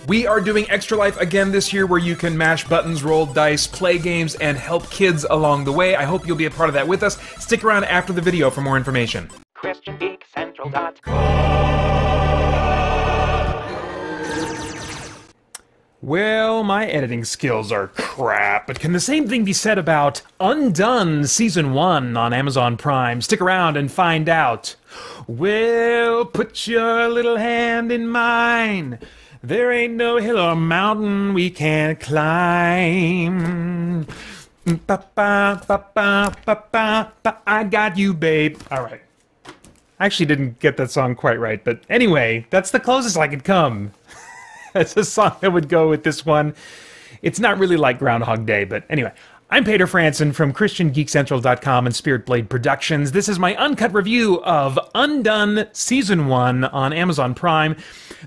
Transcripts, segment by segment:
We are doing Extra Life again this year, where you can mash buttons, roll dice, play games, and help kids along the way. I hope you'll be a part of that with us. Stick around after the video for more information. Well, my editing skills are crap, but can the same thing be said about Undone Season 1 on Amazon Prime? Stick around and find out. Well, put your little hand in mine. There ain't no hill or mountain we can't climb. I got you, babe. All right. I actually didn't get that song quite right, but anyway, that's the closest I could come. It's a song that would go with this one. It's not really like Groundhog Day, but anyway. I'm Peter Franson from christiangeekcentral.com and Spirit Blade Productions. This is my uncut review of Undone Season 1 on Amazon Prime.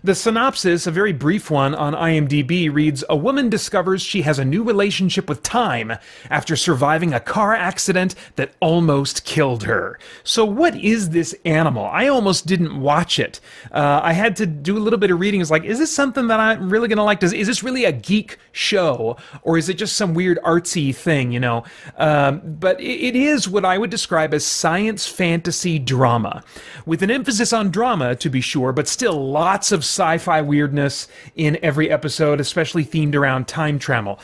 The synopsis, a very brief one on IMDb, reads, "A woman discovers she has a new relationship with time after surviving a car accident that almost killed her." So what is this animal? I almost didn't watch it. I had to do a little bit of reading. It's like, is this something that I'm really going to like? Is this really a geek show? Or is it just some weird artsy thing? You know, but it is what I would describe as science fantasy drama, with an emphasis on drama, to be sure, but still lots of sci-fi weirdness in every episode, especially themed around time travel.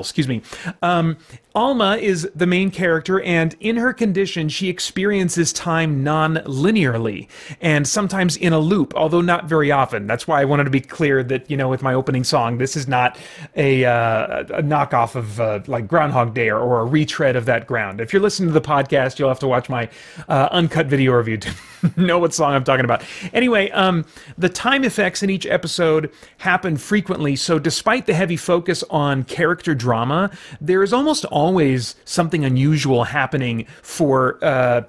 Excuse me. Alma is the main character, and in her condition, she experiences time non-linearly, and sometimes in a loop, although not very often. That's why I wanted to be clear that, you know, with my opening song, this is not a knockoff of like Groundhog Day or a retread of that ground. If you're listening to the podcast, you'll have to watch my uncut video review to know what song I'm talking about. Anyway, the time effects in each episode happen frequently, so despite the heavy focus on character drama, there is almost always something unusual happening for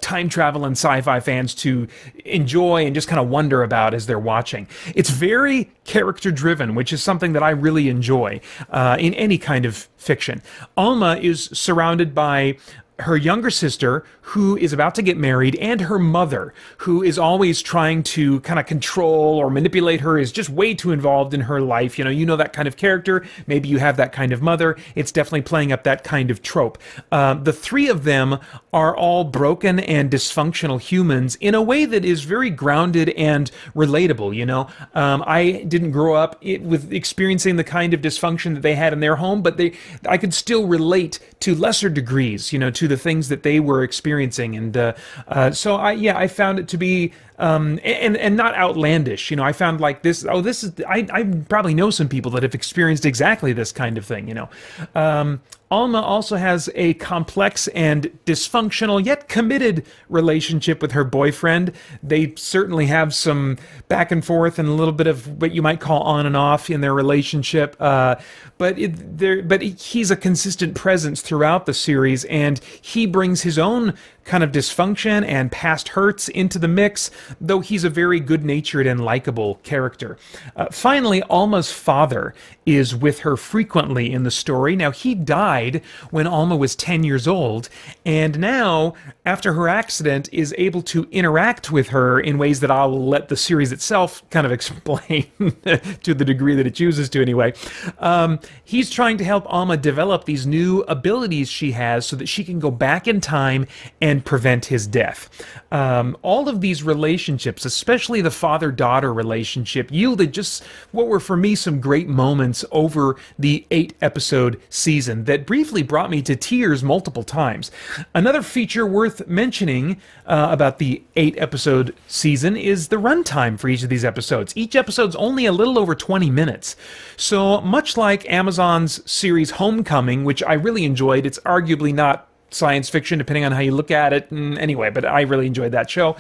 time travel and sci-fi fans to enjoy and just kind of wonder about as they're watching. It's very character-driven, which is something that I really enjoy in any kind of fiction. Alma is surrounded by her younger sister, who is about to get married, and her mother, who is always trying to kind of control or manipulate her, is just way too involved in her life. You know that kind of character. Maybe you have that kind of mother. It's definitely playing up that kind of trope. The three of them are all broken and dysfunctional humans in a way that is very grounded and relatable, you know. I didn't grow up with experiencing the kind of dysfunction that they had in their home, but I could still relate to lesser degrees, you know, to the things that they were experiencing, and so I found it to be and not outlandish. You know, I found like this. Oh, this is. I probably know some people that have experienced exactly this kind of thing. You know, Alma also has a complex and dysfunctional yet committed relationship with her boyfriend. They certainly have some back and forth and a little bit of what you might call on and off in their relationship. But he's a consistent presence throughout the series, and he brings his own kind of dysfunction and past hurts into the mix, though he's a very good-natured and likable character. Finally, Alma's father is with her frequently in the story. Now, he died when Alma was 10 years old, and now, after her accident, is able to interact with her in ways that I'll let the series itself kind of explain to the degree that it chooses to anyway. He's trying to help Alma develop these new abilities she has so that she can go back in time and prevent his death. All of these relationships, especially the father-daughter relationship, yielded just what were for me some great moments over the 8-episode season that briefly brought me to tears multiple times. Another feature worth mentioning about the 8-episode season is the runtime for each of these episodes. Each episode's only a little over 20 minutes. So much like Amazon's series Homecoming, which I really enjoyed, it's arguably not science fiction, depending on how you look at it. Anyway, but I really enjoyed that show.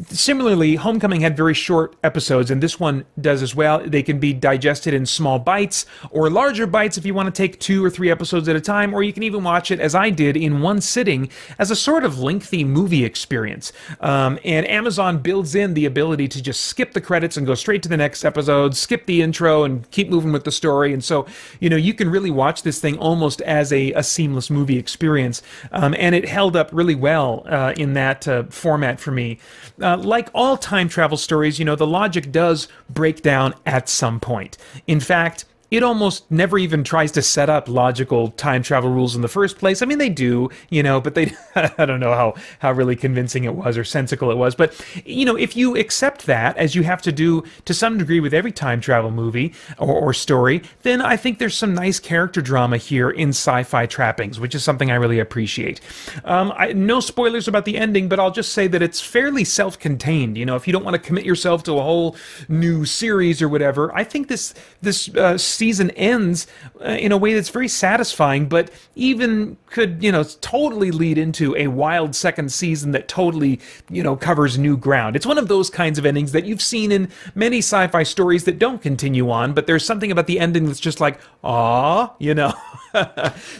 Similarly, Homecoming had very short episodes, and this one does as well. They can be digested in small bites, or larger bites if you want to take 2 or 3 episodes at a time, or you can even watch it, as I did, in one sitting as a sort of lengthy movie experience. And Amazon builds in the ability to just skip the credits and go straight to the next episode, skip the intro, and keep moving with the story. And so, you know, you can really watch this thing almost as a seamless movie experience, and it held up really well in that format for me. Like all time travel stories, you know, the logic does break down at some point. In fact, it almost never even tries to set up logical time travel rules in the first place. I mean, they do, you know, but they, I don't know how really convincing it was or sensical it was. But, you know, if you accept that, as you have to do to some degree with every time travel movie or story, then I think there's some nice character drama here in sci-fi trappings, which is something I really appreciate. No spoilers about the ending, but I'll just say that it's fairly self-contained. You know, if you don't want to commit yourself to a whole new series or whatever, I think this season ends in a way that's very satisfying, but even could, you know, totally lead into a wild second season that totally, you know, covers new ground. It's one of those kinds of endings that you've seen in many sci-fi stories that don't continue on, but there's something about the ending that's just like, ah, you know.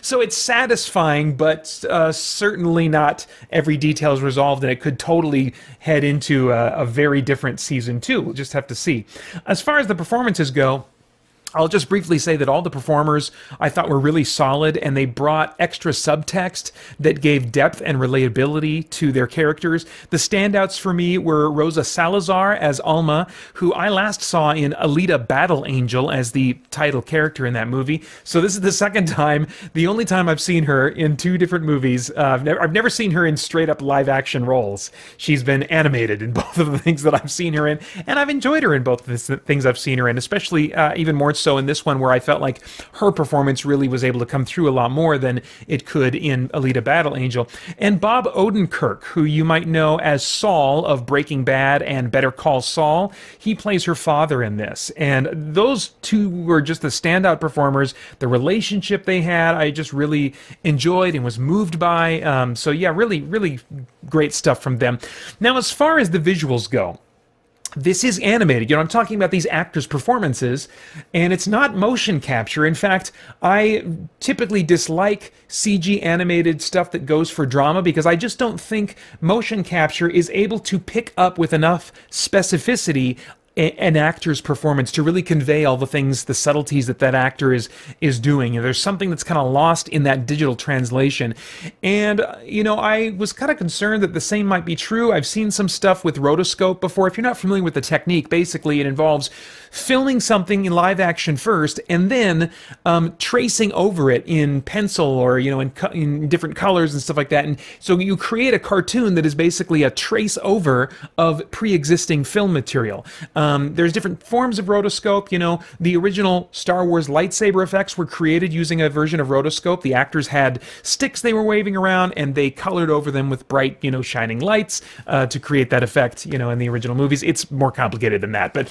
So it's satisfying, but certainly not every detail is resolved, and it could totally head into a very different season 2. We'll just have to see. As far as the performances go, I'll just briefly say that all the performers I thought were really solid, and they brought extra subtext that gave depth and relatability to their characters. The standouts for me were Rosa Salazar as Alma, who I last saw in Alita Battle Angel as the title character in that movie. So this is the second time, the only time I've seen her in 2 different movies. I've never seen her in straight-up live-action roles. She's been animated in both of the things that I've seen her in, and I've enjoyed her in both of the things I've seen her in, especially even more so in this one, where I felt like her performance really was able to come through a lot more than it could in Alita Battle Angel. And Bob Odenkirk, who you might know as Saul of Breaking Bad and Better Call Saul, he plays her father in this. And those 2 were just the standout performers. The relationship they had, I just really enjoyed and was moved by. So yeah, really, really great stuff from them. Now, as far as the visuals go, this is animated. You know, I'm talking about these actors' performances, and it's not motion capture. In fact, I typically dislike CG animated stuff that goes for drama because I just don't think motion capture is able to pick up with enough specificity an actor's performance to really convey all the things, the subtleties that that actor is doing. And there's something that's kind of lost in that digital translation. And, you know, I was kind of concerned that the same might be true. I've seen some stuff with rotoscope before. If you're not familiar with the technique, basically it involves filming something in live action first and then tracing over it in pencil or, you know, in different colors and stuff like that. And so you create a cartoon that is basically a trace over of pre-existing film material. There's different forms of rotoscope. You know, the original Star Wars lightsaber effects were created using a version of rotoscope. The actors had sticks they were waving around, and they colored over them with bright, you know, shining lights to create that effect, you know, in the original movies. It's more complicated than that. But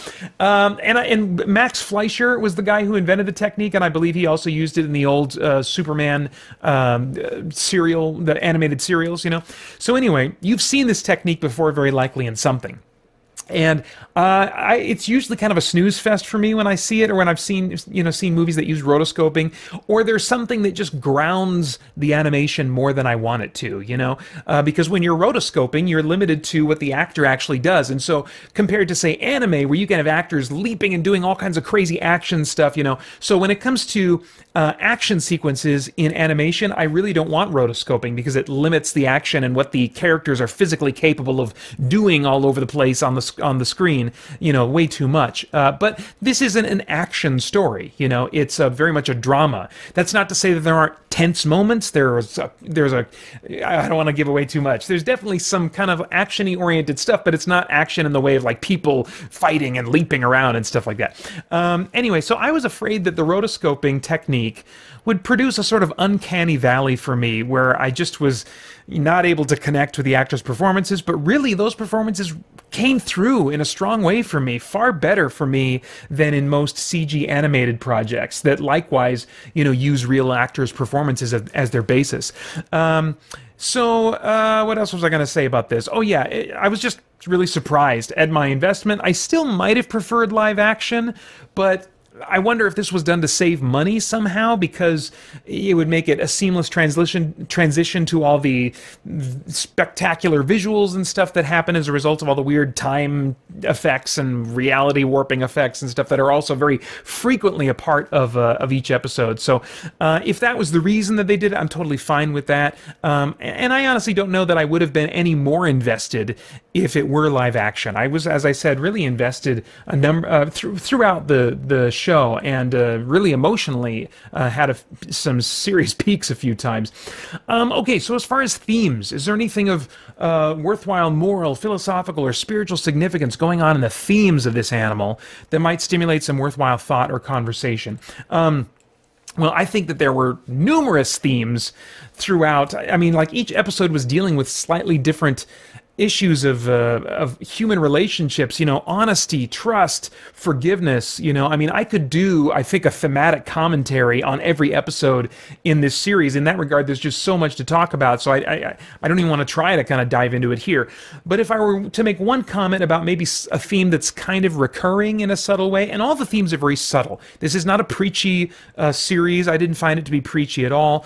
and Max Fleischer was the guy who invented the technique, and I believe he also used it in the old Superman serial, the animated serials, you know. So anyway, you've seen this technique before, very likely in something. And it's usually kind of a snooze fest for me when I see it, or when I've seen movies that use rotoscoping, or there's something that just grounds the animation more than I want it to, you know, because when you're rotoscoping, you're limited to what the actor actually does. And so compared to, say, anime, where you can have actors leaping and doing all kinds of crazy action stuff, you know, so when it comes to action sequences in animation, I really don't want rotoscoping because it limits the action and what the characters are physically capable of doing all over the place on the screen, you know, way too much. But this isn't an action story, you know, it's very much a drama. That's not to say that there aren't tense moments. There's a I don't want to give away too much. There's definitely some kind of action-y oriented stuff, but it's not action in the way of like people fighting and leaping around and stuff like that. Anyway, so I was afraid that the rotoscoping technique would produce a sort of uncanny valley for me, where I just was not able to connect with the actors' performances, but really those performances came through in a strong way for me, far better for me than in most CG animated projects that likewise, you know, use real actors' performances as their basis. So what else was I going to say about this? Oh yeah, I was just really surprised at my investment. I still might have preferred live action, but I wonder if this was done to save money somehow, because it would make it a seamless transition to all the spectacular visuals and stuff that happen as a result of all the weird time effects and reality warping effects and stuff that are also very frequently a part of each episode. So if that was the reason that they did it, I'm totally fine with that. And I honestly don't know that I would have been any more invested if it were live action. I was, as I said, really invested throughout the show, and really emotionally had some serious peaks a few times. Okay, so as far as themes, is there anything of worthwhile moral, philosophical, or spiritual significance going on in the themes of this animal that might stimulate some worthwhile thought or conversation? Well, I think that there were numerous themes throughout. I mean, like, each episode was dealing with slightly different issues of human relationships, you know, honesty, trust, forgiveness, you know. I mean, I could do, I think, a thematic commentary on every episode in this series. In that regard, there's just so much to talk about, so I don't even want to try to kind of dive into it here. But if I were to make one comment about maybe a theme that's kind of recurring in a subtle way, and all the themes are very subtle. This is not a preachy series. I didn't find it to be preachy at all.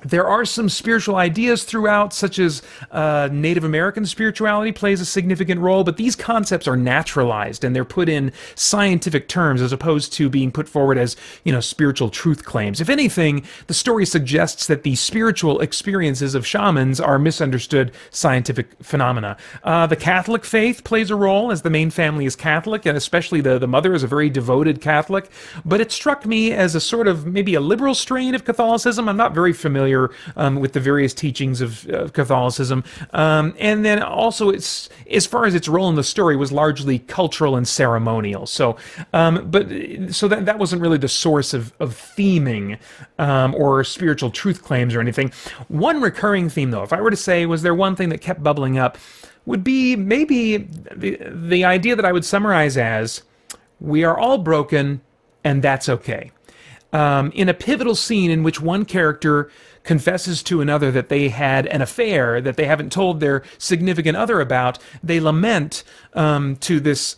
There are some spiritual ideas throughout, such as Native American spirituality plays a significant role, but these concepts are naturalized and they're put in scientific terms as opposed to being put forward as, you know, spiritual truth claims. If anything, the story suggests that the spiritual experiences of shamans are misunderstood scientific phenomena. The Catholic faith plays a role, as the main family is Catholic, and especially the mother is a very devoted Catholic, but it struck me as a sort of maybe a liberal strain of Catholicism. I'm not very familiar with the various teachings of Catholicism, and then also it's, as far as its role in the story, was largely cultural and ceremonial. So, so that wasn't really the source of theming or spiritual truth claims or anything. One recurring theme, though, if I were to say, was there one thing that kept bubbling up, would be maybe the idea that I would summarize as, we are all broken, and that's okay. In a pivotal scene in which one character confesses to another that they had an affair that they haven't told their significant other about, they lament to this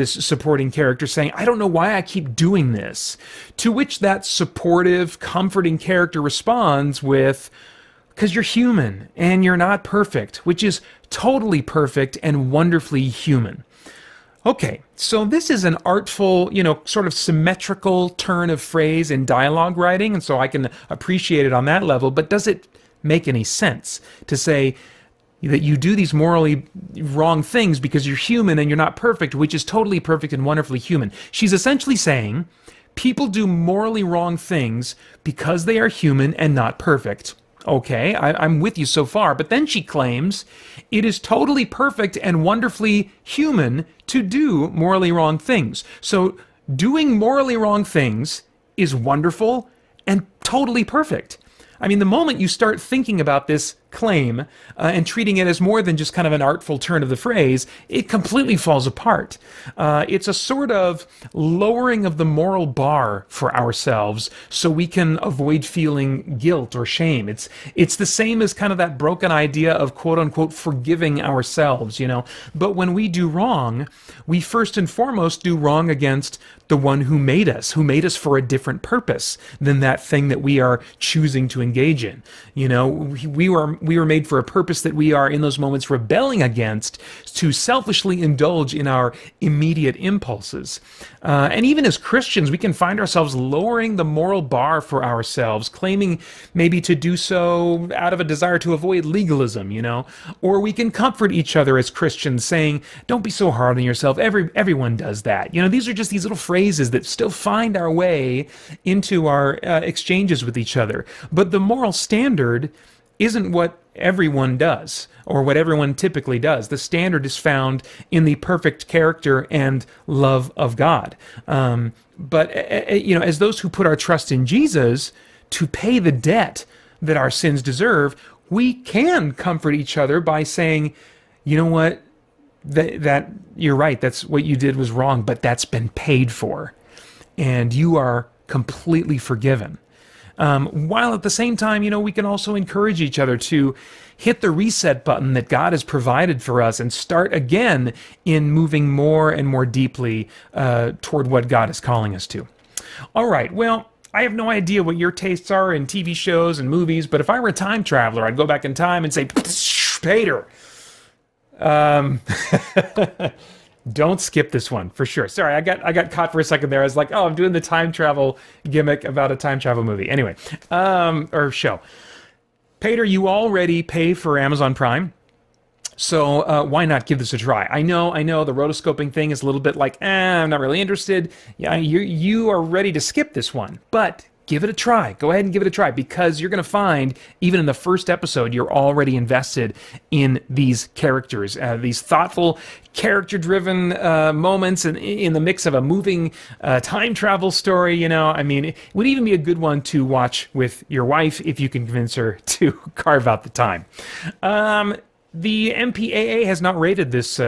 supporting character, saying, "I don't know why I keep doing this." To which that supportive, comforting character responds with, "'Cause you're human and you're not perfect," which is totally perfect and wonderfully human. Okay, so this is an artful, you know, sort of symmetrical turn of phrase in dialogue writing, and so I can appreciate it on that level, but does it make any sense to say that you do these morally wrong things because you're human and you're not perfect, which is totally perfect and wonderfully human? She's essentially saying people do morally wrong things because they are human and not perfect. Okay, I'm with you so far, but then she claims it is totally perfect and wonderfully human to do morally wrong things. So doing morally wrong things is wonderful and totally perfect. I mean, the moment you start thinking about this claim and treating it as more than just kind of an artful turn of the phrase, it completely falls apart. It's a sort of lowering of the moral bar for ourselves so we can avoid feeling guilt or shame. It's the same as kind of that broken idea of quote-unquote forgiving ourselves, you know. But when we do wrong, we first and foremost do wrong against the one who made us for a different purpose than that thing that we are choosing to engage in. You know, we were made for a purpose that we are in those moments rebelling against, to selfishly indulge in our immediate impulses. And even as Christians, we can find ourselves lowering the moral bar for ourselves, claiming maybe to do so out of a desire to avoid legalism, you know. Or we can comfort each other as Christians, saying, "Don't be so hard on yourself, everyone does that." You know, these are just these little phrases that still find our way into our exchanges with each other. But the moral standard isn't what everyone does, or what everyone typically does. The standard is found in the perfect character and love of God. But you know, as those who put our trust in Jesus to pay the debt that our sins deserve, we can comfort each other by saying, "You know what? That you're right. That's what you did was wrong, but that's been paid for, and you are completely forgiven." while at the same time, we can also encourage each other to hit the reset button that God has provided for us and start again in moving more and more deeply toward what God is calling us to. All right, well, I have no idea what your tastes are in TV shows and movies, but if I were a time traveler, I'd go back in time and say, Peter, don't skip this one, for sure. Sorry, I got caught for a second there. I was like, oh, I'm doing the time travel gimmick about a time travel movie. Anyway, or show. Peter, you already pay for Amazon Prime, so why not give this a try? I know the rotoscoping thing is a little bit like, I'm not really interested. Yeah, you are ready to skip this one, but give it a try. Go ahead and give it a try, because you're going to find, even in the first episode, you're already invested in these characters, these thoughtful, character-driven moments in the mix of a moving time travel story. I mean, it would even be a good one to watch with your wife if you can convince her to carve out the time. The MPAA has not rated this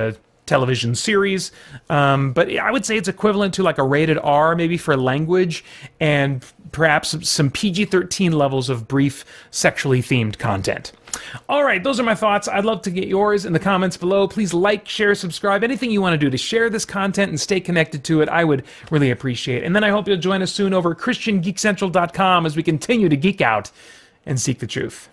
television series, but I would say it's equivalent to like a rated R maybe for language, and perhaps some PG-13 levels of brief sexually themed content. All right, those are my thoughts. I'd love to get yours in the comments below. Please like, share, subscribe, anything you want to do to share this content and stay connected to it, I would really appreciate. And then I hope you'll join us soon over at christiangeekcentral.com as we continue to geek out and seek the truth.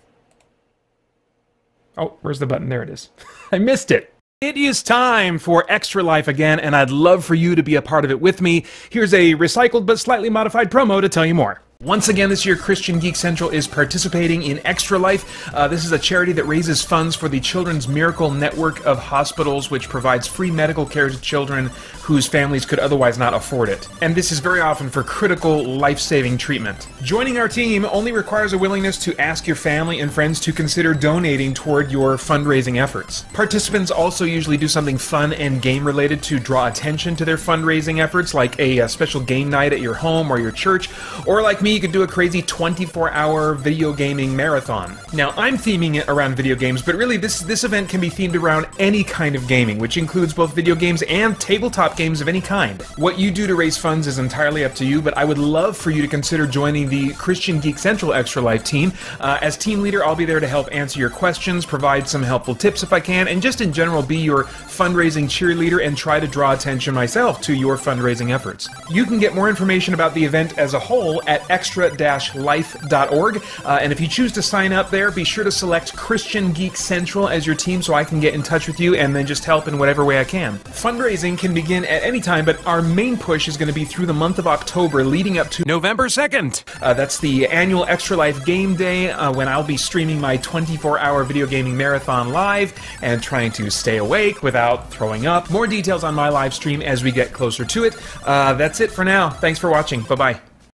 Oh, where's the button? There it is. I missed it. It is time for Extra Life again, and I'd love for you to be a part of it with me. Here's a recycled but slightly modified promo to tell you more. Once again this year, Christian Geek Central is participating in Extra Life. This is a charity that raises funds for the Children's Miracle Network of Hospitals, which provides free medical care to children whose families could otherwise not afford it. And this is very often for critical, life-saving treatment. Joining our team only requires a willingness to ask your family and friends to consider donating toward your fundraising efforts. Participants also usually do something fun and game-related to draw attention to their fundraising efforts, like a special game night at your home or your church, or like me, you could do a crazy 24-hour video gaming marathon. Now, I'm theming it around video games, but really this event can be themed around any kind of gaming, which includes both video games and tabletop games of any kind. What you do to raise funds is entirely up to you, but I would love for you to consider joining the Christian Geek Central Extra Life team. As team leader, I'll be there to help answer your questions, provide some helpful tips if I can, and just in general be your fundraising cheerleader and try to draw attention myself to your fundraising efforts. You can get more information about the event as a whole at extra-life.org, and if you choose to sign up there, be sure to select Christian Geek Central as your team so I can get in touch with you and then just help in whatever way I can. Fundraising can begin at any time, but our main push is going to be through the month of October leading up to November 2nd. That's the annual Extra Life Game Day, when I'll be streaming my 24-hour video gaming marathon live and trying to stay awake without throwing up. More details on my live stream as we get closer to it. That's it for now. Thanks for watching. Bye-bye.